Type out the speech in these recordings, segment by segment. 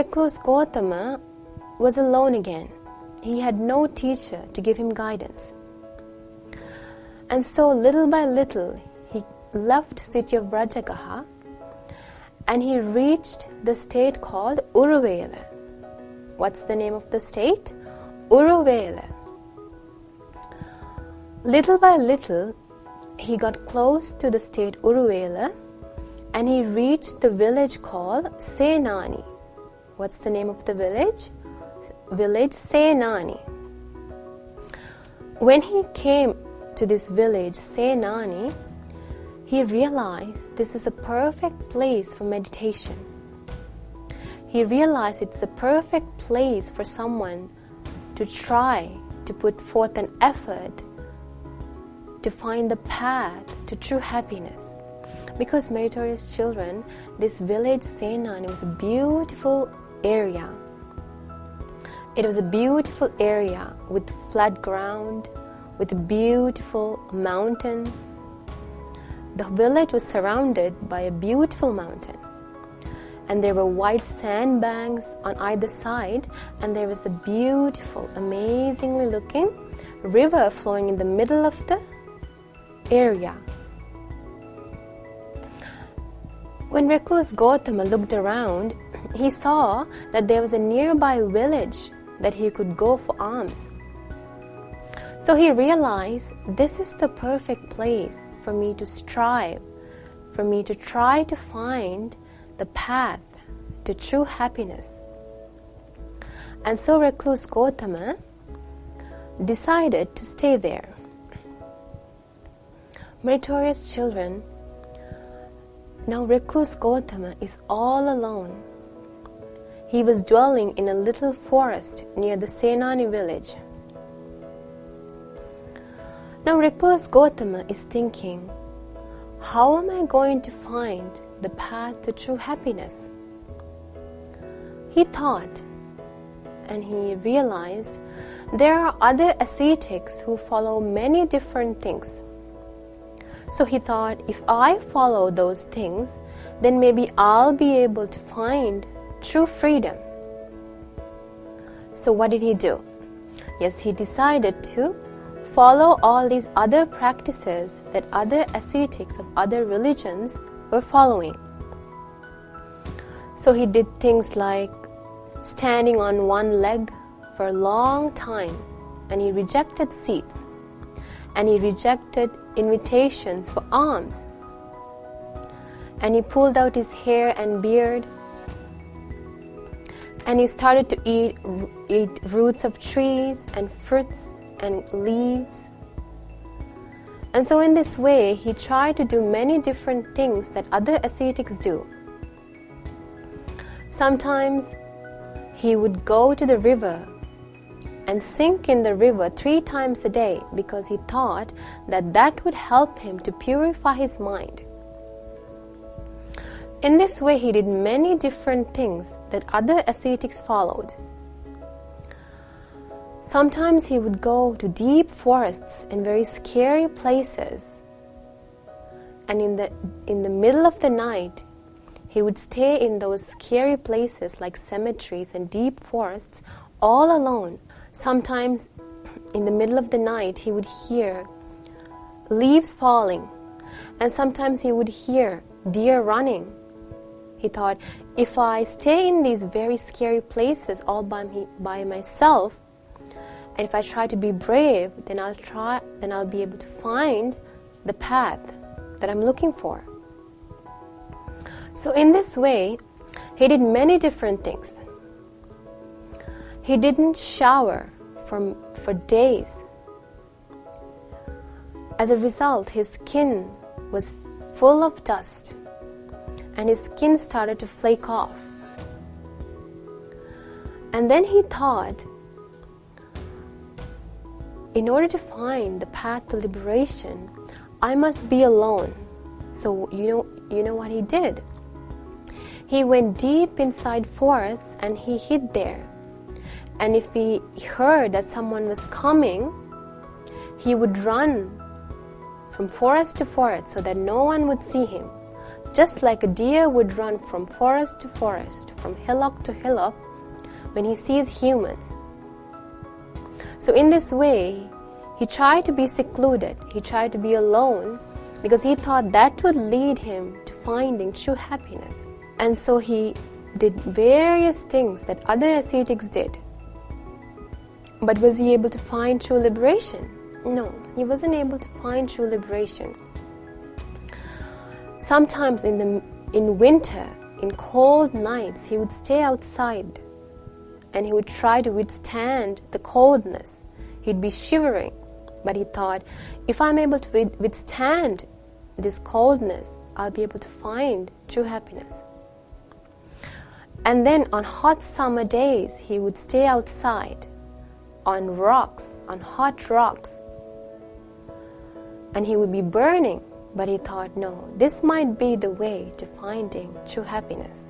recluse Gautama was alone again. He had no teacher to give him guidance. And so little by little, he left the city of Brajagaha and he reached the state called Uruvela. What's the name of the state? Uruvela. Little by little, he got close to the state Uruvela and he reached the village called Senani. What's the name of the village? Village Senani. When he came to this village Senani, he realized this is a perfect place for meditation. He realized it's a perfect place for someone to try to put forth an effort to find the path to true happiness. Because meritorious children, this village Senani was a beautiful area. It was a beautiful area with flat ground, with a beautiful mountain. The village was surrounded by a beautiful mountain. And there were white sandbanks on either side, and there was a beautiful, amazingly looking river flowing in the middle of the area. When recluse Gautama looked around, he saw that there was a nearby village that he could go for alms. So he realized this is the perfect place for me to strive, for me to try to find the path to true happiness. And so recluse Gautama decided to stay there. Meritorious children, now recluse Gautama is all alone. He was dwelling in a little forest near the Senani village. Now recluse Gautama is thinking, how am I going to find the path to true happiness? He thought, and he realized there are other ascetics who follow many different things. So he thought, if I follow those things, then maybe I'll be able to find true freedom. So what did he do? Yes, he decided to follow all these other practices that other ascetics of other religions were following. So he did things like standing on one leg for a long time, and he rejected seats, and he rejected invitations for alms, and he pulled out his hair and beard, and he started to eat roots of trees and fruits and leaves. And so in this way, he tried to do many different things that other ascetics do. Sometimes he would go to the river and sink in the river 3 times a day because he thought that that would help him to purify his mind. In this way, he did many different things that other ascetics followed. Sometimes he would go to deep forests and very scary places, and in the middle of the night, he would stay in those scary places like cemeteries and deep forests all alone. Sometimes in the middle of the night, he would hear leaves falling, and sometimes he would hear deer running. He thought, if I stay in these very scary places all by myself, and if I try to be brave, then I'll be able to find the path that I'm looking for. So in this way, he did many different things. He didn't shower for days. As a result, his skin was full of dust, and his skin started to flake off. And then he thought, in order to find the path to liberation, I must be alone. So you know what he did? He went deep inside forests and he hid there. And if he heard that someone was coming, he would run from forest to forest so that no one would see him. just like a deer would run from forest to forest, from hillock to hillock, when he sees humans. So in this way, he tried to be secluded, he tried to be alone, because he thought that would lead him to finding true happiness. And so he did various things that other ascetics did. But was he able to find true liberation? No, he wasn't able to find true liberation. Sometimes in winter, in cold nights, he would stay outside and he would try to withstand the coldness. He'd be shivering, but he thought, if I'm able to withstand this coldness, I'll be able to find true happiness. And then on hot summer days, he would stay outside on rocks, on hot rocks, and he would be burning, but he thought, no, this might be the way to finding true happiness.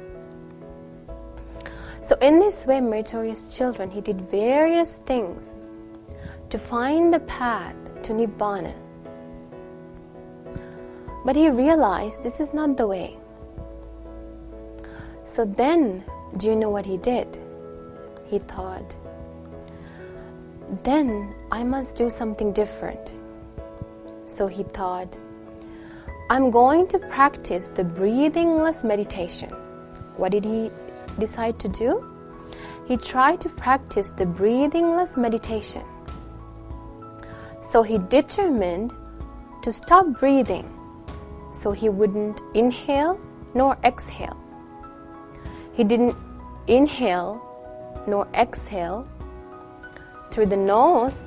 So in this way, meritorious children, he did various things to find the path to Nibbana. But he realized this is not the way. So then, do you know what he did? He thought, then I must do something different. So he thought, I'm going to practice the breathingless meditation. What did he decide to do? He tried to practice the breathingless meditation. So he determined to stop breathing. So he wouldn't inhale nor exhale. He didn't inhale nor exhale through the nose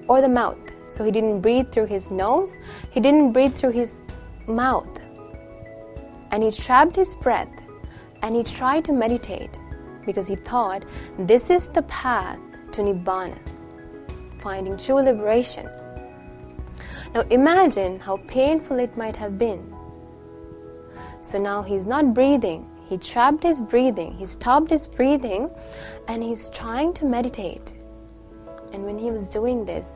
or the mouth. So he didn't breathe through his nose, he didn't breathe through his mouth. And he trapped his breath and he tried to meditate because he thought this is the path to Nibbana, finding true liberation. Now imagine how painful it might have been. So now he's not breathing, he trapped his breathing, he stopped his breathing, and he's trying to meditate. And when he was doing this,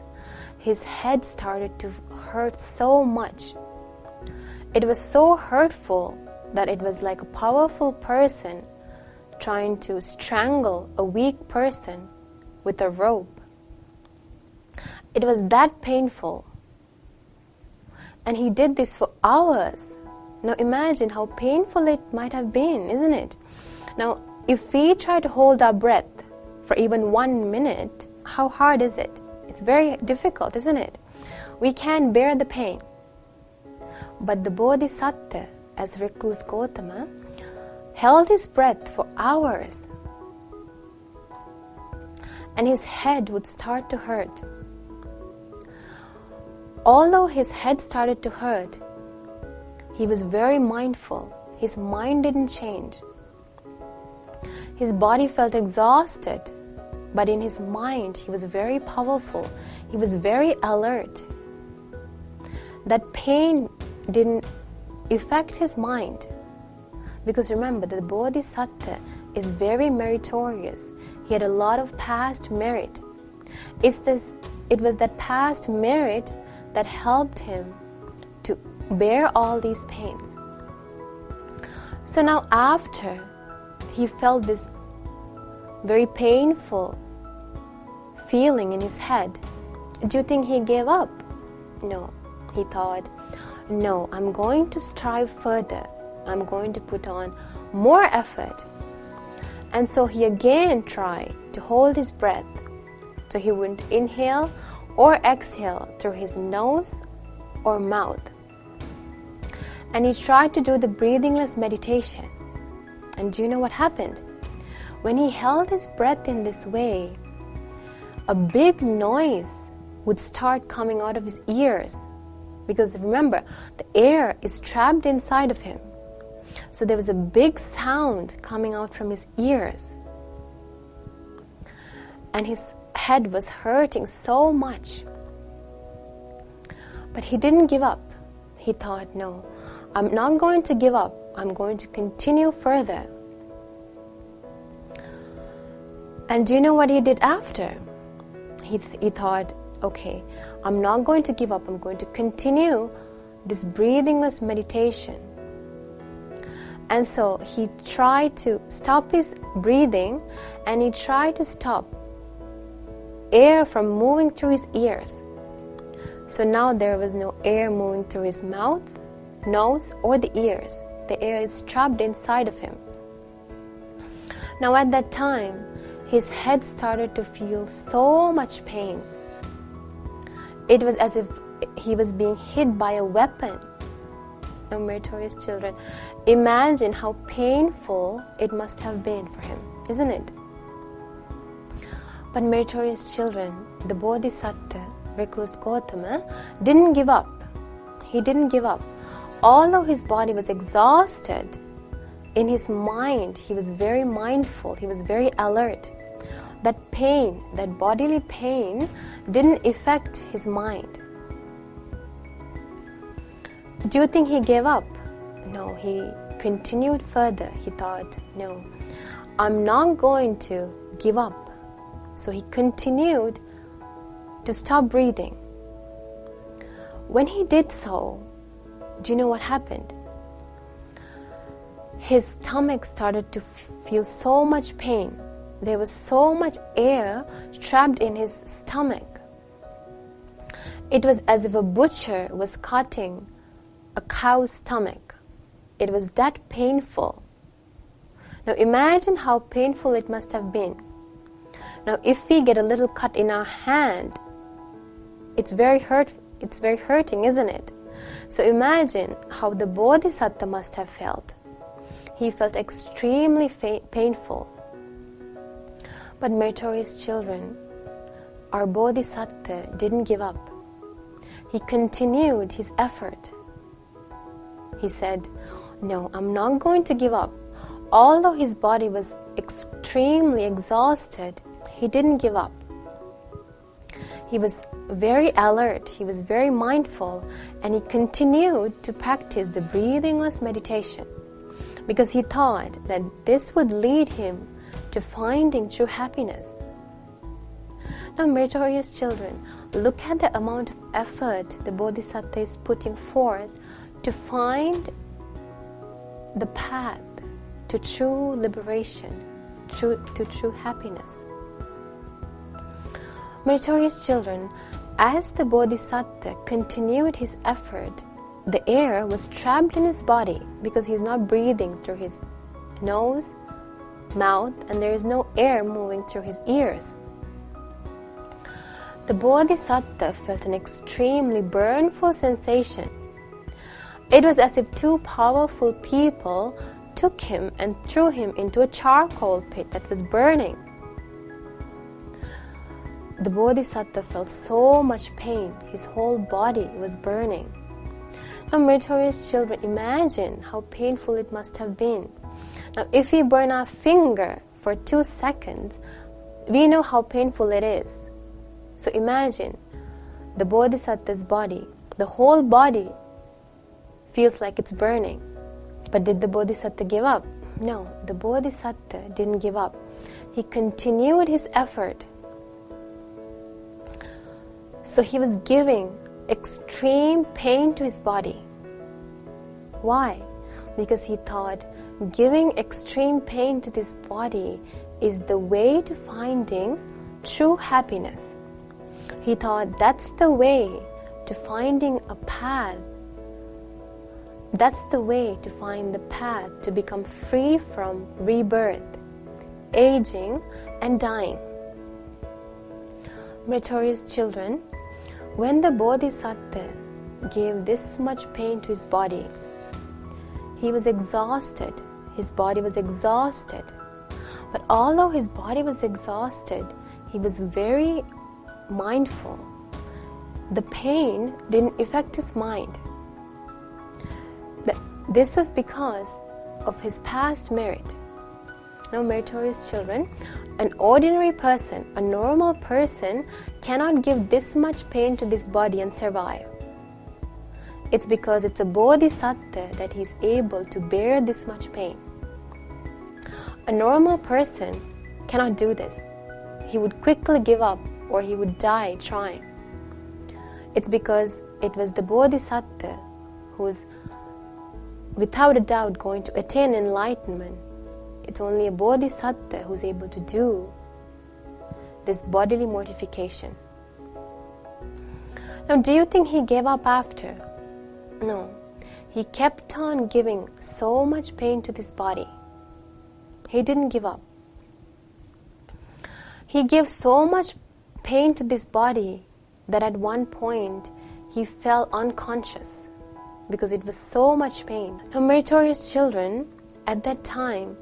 his head started to hurt so much. It was so hurtful that it was like a powerful person trying to strangle a weak person with a rope. It was that painful. And he did this for hours. Now imagine how painful it might have been, isn't it? Now, if we try to hold our breath for even 1 minute, how hard is it? It's very difficult, isn't it? We can't bear the pain. But the Bodhisattva, as recluse Gautama, held his breath for hours. And his head would start to hurt. Although his head started to hurt, he was very mindful. His mind didn't change. His body felt exhausted, but in his mind, he was very powerful. He was very alert. That pain didn't affect his mind. Because remember, the Bodhisattva is very meritorious. He had a lot of past merit. It was that past merit that helped him to bear all these pains. So now after he felt this very painful feeling in his head, do you think he gave up? No. He thought, no, I'm going to strive further. I'm going to put on more effort. And so he again tried to hold his breath. So he wouldn't inhale or exhale through his nose or mouth. And he tried to do the breathingless meditation. And do you know what happened? When he held his breath in this way, a big noise would start coming out of his ears. Because remember, the air is trapped inside of him. So there was a big sound coming out from his ears. And his head was hurting so much. But he didn't give up. He thought, no, I'm not going to give up. I'm going to continue further. And do you know what he did after? He thought, okay, I'm not going to give up. I'm going to continue this breathingless meditation. And so he tried to stop his breathing, and he tried to stop air from moving through his ears. So now there was no air moving through his mouth, nose, or the ears. The air is trapped inside of him. Now at that time, his head started to feel so much pain. It was as if he was being hit by a weapon. Now, meritorious children, imagine how painful it must have been for him, isn't it? But meritorious children, the Bodhisattva, recluse Gautama, didn't give up. He didn't give up. Although his body was exhausted, in his mind, he was very mindful, he was very alert. That pain, that bodily pain, didn't affect his mind. Do you think he gave up? No, he continued further. He thought, no, I'm not going to give up. So he continued to stop breathing. When he did so, do you know what happened? His stomach started to feel so much pain. There was so much air trapped in his stomach. It was as if a butcher was cutting a cow's stomach. It was that painful. Now imagine how painful it must have been. Now if we get a little cut in our hand, it's very hurting, isn't it? So imagine how the Bodhisattva must have felt. He felt extremely painful. But meritorious children, our Bodhisattva didn't give up. He continued his effort. He said, no, I'm not going to give up. Although his body was extremely exhausted, he didn't give up. He was very alert, he was very mindful, and he continued to practice the breathingless meditation because he thought that this would lead him to finding true happiness. Now, meritorious children, look at the amount of effort the Bodhisattva is putting forth to find the path to true liberation, to true happiness. Meritorious children, as the Bodhisattva continued his effort, the air was trapped in his body because he is not breathing through his nose, mouth, and there is no air moving through his ears. The Bodhisattva felt an extremely burnful sensation. It was as if two powerful people took him and threw him into a charcoal pit that was burning. The Bodhisattva felt so much pain, his whole body was burning. Now, meritorious children, imagine how painful it must have been. Now, if we burn our finger for 2 seconds, we know how painful it is. So imagine the Bodhisattva's body, the whole body feels like it's burning. But did the Bodhisattva give up? No, the Bodhisattva didn't give up. He continued his effort. So he was giving extreme pain to his body. Why? Because he thought giving extreme pain to this body is the way to finding true happiness. He thought that's the way to finding a path. That's the way to find the path to become free from rebirth, aging, and dying. Meritorious children, when the Bodhisattva gave this much pain to his body, he was exhausted. His body was exhausted. But although his body was exhausted, he was very mindful. The pain didn't affect his mind. This was because of his past merit. Now, meritorious children, an ordinary person, a normal person, cannot give this much pain to this body and survive. It's because it's a Bodhisattva that he's able to bear this much pain. A normal person cannot do this. He would quickly give up or he would die trying. It's because it was the Bodhisattva who was without a doubt going to attain enlightenment. It's only a bodhisattva who's able to do this bodily mortification. Now, do you think he gave up after? No. He kept on giving so much pain to this body. He didn't give up. He gave so much pain to this body that at one point he fell unconscious because it was so much pain. Now, meritorious children, at that time,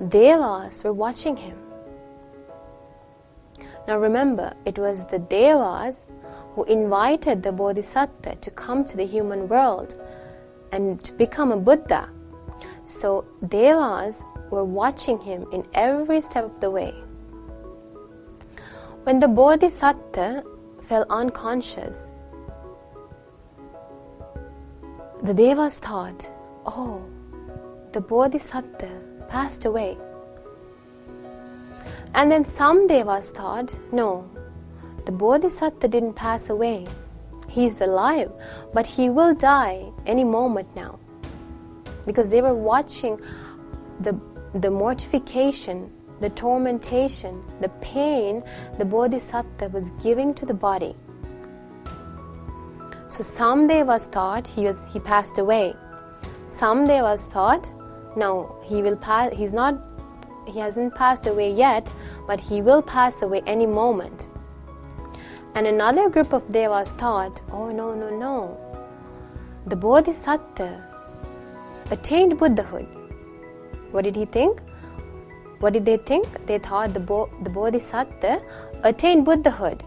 Devas were watching him. Now remember, it was the Devas who invited the Bodhisattva to come to the human world and to become a Buddha. So Devas were watching him in every step of the way. When the Bodhisattva fell unconscious, the Devas thought, oh, the Bodhisattva passed away. And then some Devas thought, no, the Bodhisattva didn't pass away. He's alive, but he will die any moment now. Because they were watching the mortification, the tormentation, the pain the Bodhisattva was giving to the body. So some Devas thought he passed away. Some Devas thought, no, he hasn't passed away yet, but he will pass away any moment. And another group of Devas thought, oh no. The Bodhisattva attained Buddhahood. What did he think? What did they think? They thought the Bodhisattva attained Buddhahood.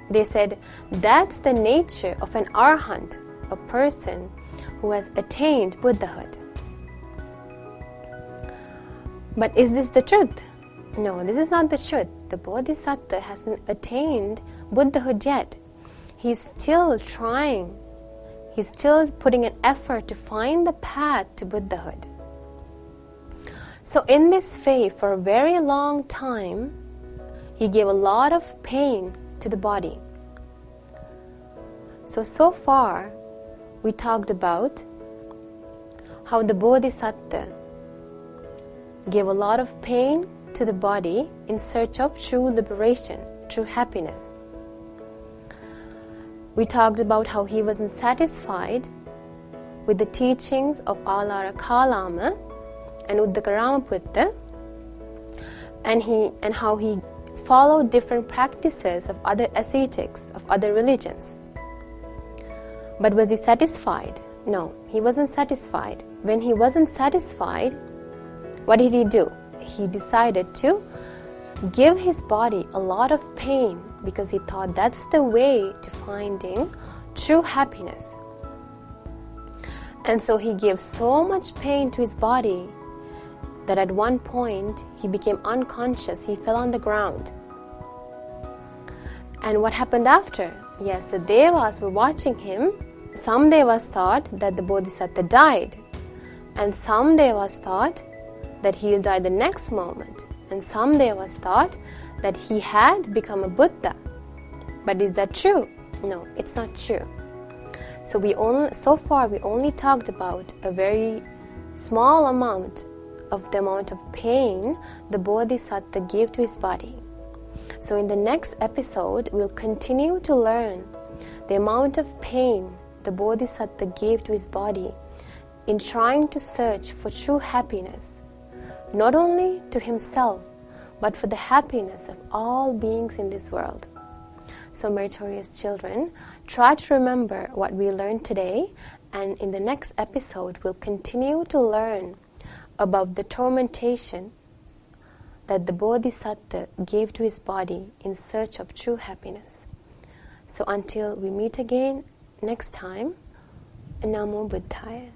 They said, that's the nature of an arhat, a person who has attained Buddhahood. But is this the truth? No, this is not the truth. The Bodhisattva hasn't attained Buddhahood yet. He's still trying. He's still putting an effort to find the path to Buddhahood. So in this faith, for a very long time, he gave a lot of pain to the body. So far, we talked about how the Bodhisattva gave a lot of pain to the body in search of true liberation, true happiness. We talked about how he wasn't satisfied with the teachings of Alara Kalama and Uddaka Buddha, and how he followed different practices of other ascetics, of other religions. But was he satisfied? No, he wasn't satisfied. When he wasn't satisfied, what did he do? He decided to give his body a lot of pain because he thought that's the way to finding true happiness. And so he gave so much pain to his body that at one point he became unconscious. He fell on the ground. And what happened after? Yes, the Devas were watching him. Some Devas thought that the Bodhisattva died, and some Devas thought that he'll die the next moment, and some Devas thought that he had become a Buddha. But is that true? No, it's not true. So far we only talked about a very small amount of the amount of pain the Bodhisattva gave to his body. So in the next episode, we'll continue to learn the amount of pain the Bodhisattva gave to his body in trying to search for true happiness, not only to himself, but for the happiness of all beings in this world. So meritorious children, try to remember what we learned today, and in the next episode, we'll continue to learn about the tormentation that the Bodhisattva gave to his body in search of true happiness. So until we meet again next time, Namo Buddhaya.